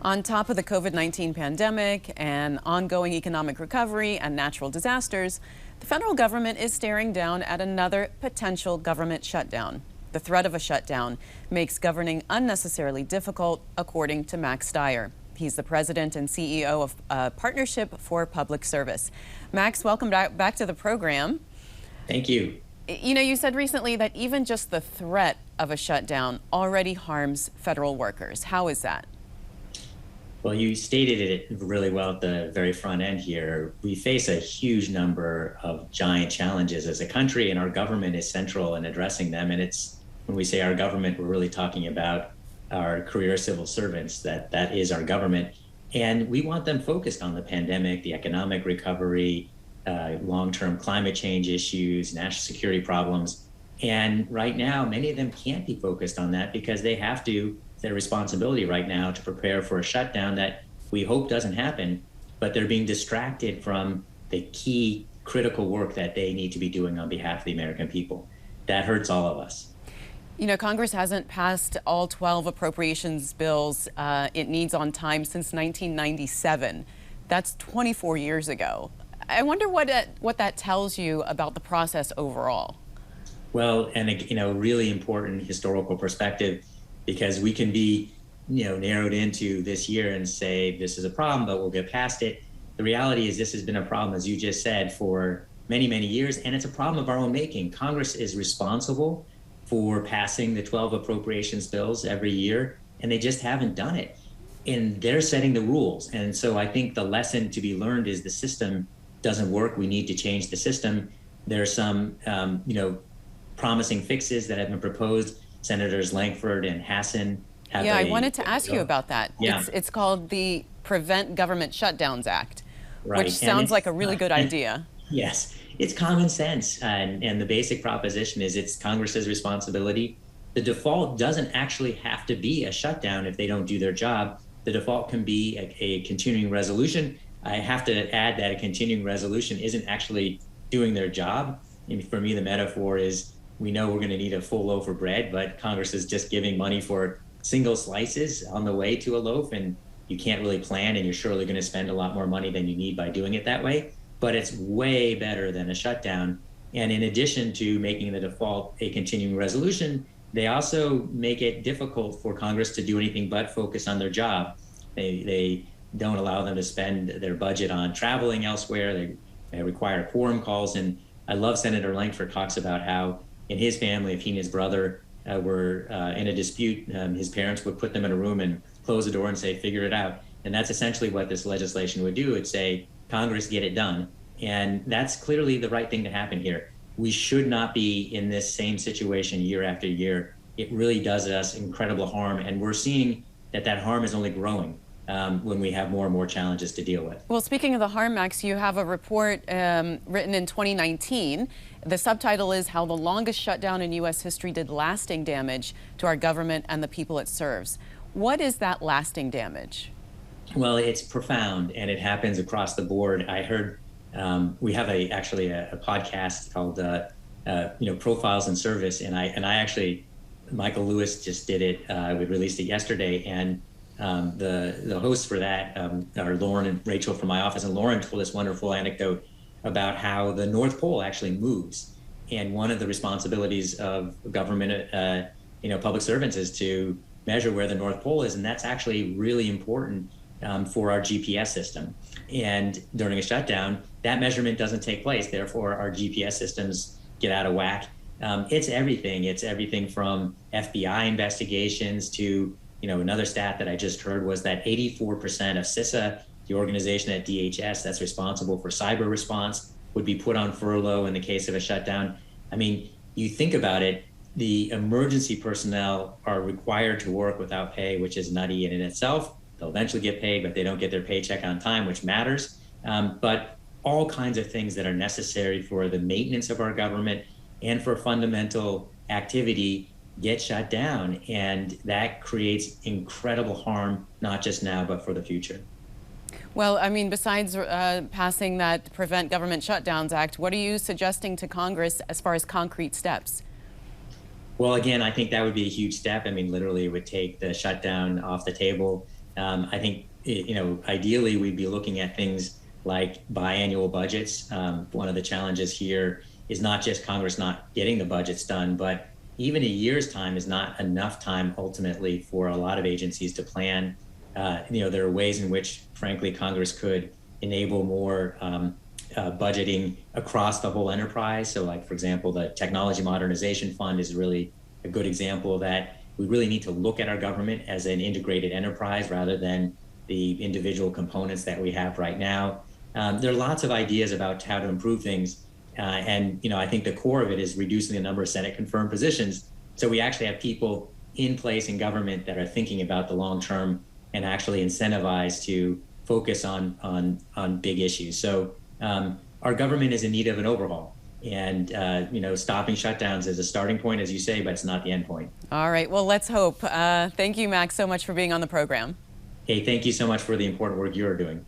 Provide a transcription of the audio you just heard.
On top of the COVID-19 pandemic and ongoing economic recovery and natural disasters, the federal government is staring down at another potential government shutdown. The threat of a shutdown makes governing unnecessarily difficult, according to Max Stier. He's the president and CEO of Partnership for Public Service. Max, welcome back to the program. Thank you. You know, you said recently that even just the threat of a shutdown already harms federal workers. How is that? Well, you stated it really well at the very front end here. We face a huge number of giant challenges as a country, and our government is central in addressing them. And it's, when we say our government, we're really talking about our career civil servants, that is our government. And we want them focused on the pandemic, the economic recovery, long-term climate change issues, national security problems. And right now, many of them can't be focused on that because they have to, their responsibility right now to prepare for a shutdown that we hope doesn't happen, but they're being distracted from the key critical work that they need to be doing on behalf of the American people. That hurts all of us. You know, Congress hasn't passed all 12 appropriations bills it needs on time since 1997. That's 24 years ago. I wonder what that tells you about the process overall. Well, and really important historical perspective, because we can be, narrowed into this year and say this is a problem, but we'll get past it. The reality is this has been a problem, as you just said, for many, many years, and it's a problem of our own making. Congress is responsible for passing the 12 appropriations bills every year, and they just haven't done it. And they're setting the rules. And so I think the lesson to be learned is the system doesn't work. We need to change the system. There are some, promising fixes that have been proposed. Senators Lankford and Hassan have I wanted to ask you about that. Yeah. It's called the Prevent Government Shutdowns Act, right. Which sounds like a really good idea. Yes, it's common sense. And the basic proposition is it's Congress's responsibility. The default doesn't actually have to be a shutdown if they don't do their job. The default can be a continuing resolution. I have to add that a continuing resolution isn't actually doing their job. And for me, the metaphor is, we know we're going to need a full loaf of bread, but Congress is just giving money for single slices on the way to a loaf, and you can't really plan, and you're surely going to spend a lot more money than you need by doing it that way. But it's way better than a shutdown. And in addition to making the default a continuing resolution, they also make it difficult for Congress to do anything but focus on their job. They don't allow them to spend their budget on traveling elsewhere. They require quorum calls. And I love Senator Lankford talks about how in his family, if he and his brother were in a dispute, his parents would put them in a room and close the door and say, figure it out. And that's essentially what this legislation would do. It'd say, Congress, get it done. And that's clearly the right thing to happen here. We should not be in this same situation year after year. It really does us incredible harm. And we're seeing that harm is only growing when we have more and more challenges to deal with. Well, speaking of the harm, Max, you have a report written in 2019. The subtitle is How the Longest Shutdown in U.S. History Did Lasting Damage to Our Government and the People It Serves. What is that lasting damage? Well, it's profound, and it happens across the board. I heard we have actually a podcast called Profiles in Service, and I actually, Michael Lewis just did it. We released it yesterday, and the hosts for that are Lauren and Rachel from my office, and Lauren told this wonderful anecdote about how the North Pole actually moves. And one of the responsibilities of government, public servants is to measure where the North Pole is. And that's actually really important for our GPS system. And during a shutdown, that measurement doesn't take place. Therefore, our GPS systems get out of whack. It's everything. It's everything from FBI investigations to, another stat that I just heard was that 84% of CISA, the organization at DHS that's responsible for cyber response, would be put on furlough in the case of a shutdown. I mean, you think about it, the emergency personnel are required to work without pay, which is nutty in itself. They'll eventually get paid, but they don't get their paycheck on time, which matters. But all kinds of things that are necessary for the maintenance of our government and for fundamental activity get shut down. And that creates incredible harm, not just now, but for the future. Well, I mean, besides passing that Prevent Government Shutdowns Act, what are you suggesting to Congress as far as concrete steps? Well, again, I think that would be a huge step. I mean, literally it would take the shutdown off the table. I think, ideally we'd be looking at things like biannual budgets. One of the challenges here is not just Congress not getting the budgets done, but even a year's time is not enough time ultimately for a lot of agencies to plan. There are ways in which, frankly, Congress could enable more budgeting across the whole enterprise. So, like, for example, the Technology Modernization Fund is really a good example of that. We really need to look at our government as an integrated enterprise rather than the individual components that we have right now. There are lots of ideas about how to improve things. And I think the core of it is reducing the number of Senate confirmed positions. So we actually have people in place in government that are thinking about the long term and actually incentivized to focus on big issues. So our government is in need of an overhaul. And, stopping shutdowns is a starting point, as you say, but it's not the end point. All right. Well, let's hope. Thank you, Max, so much for being on the program. Hey, thank you so much for the important work you're doing.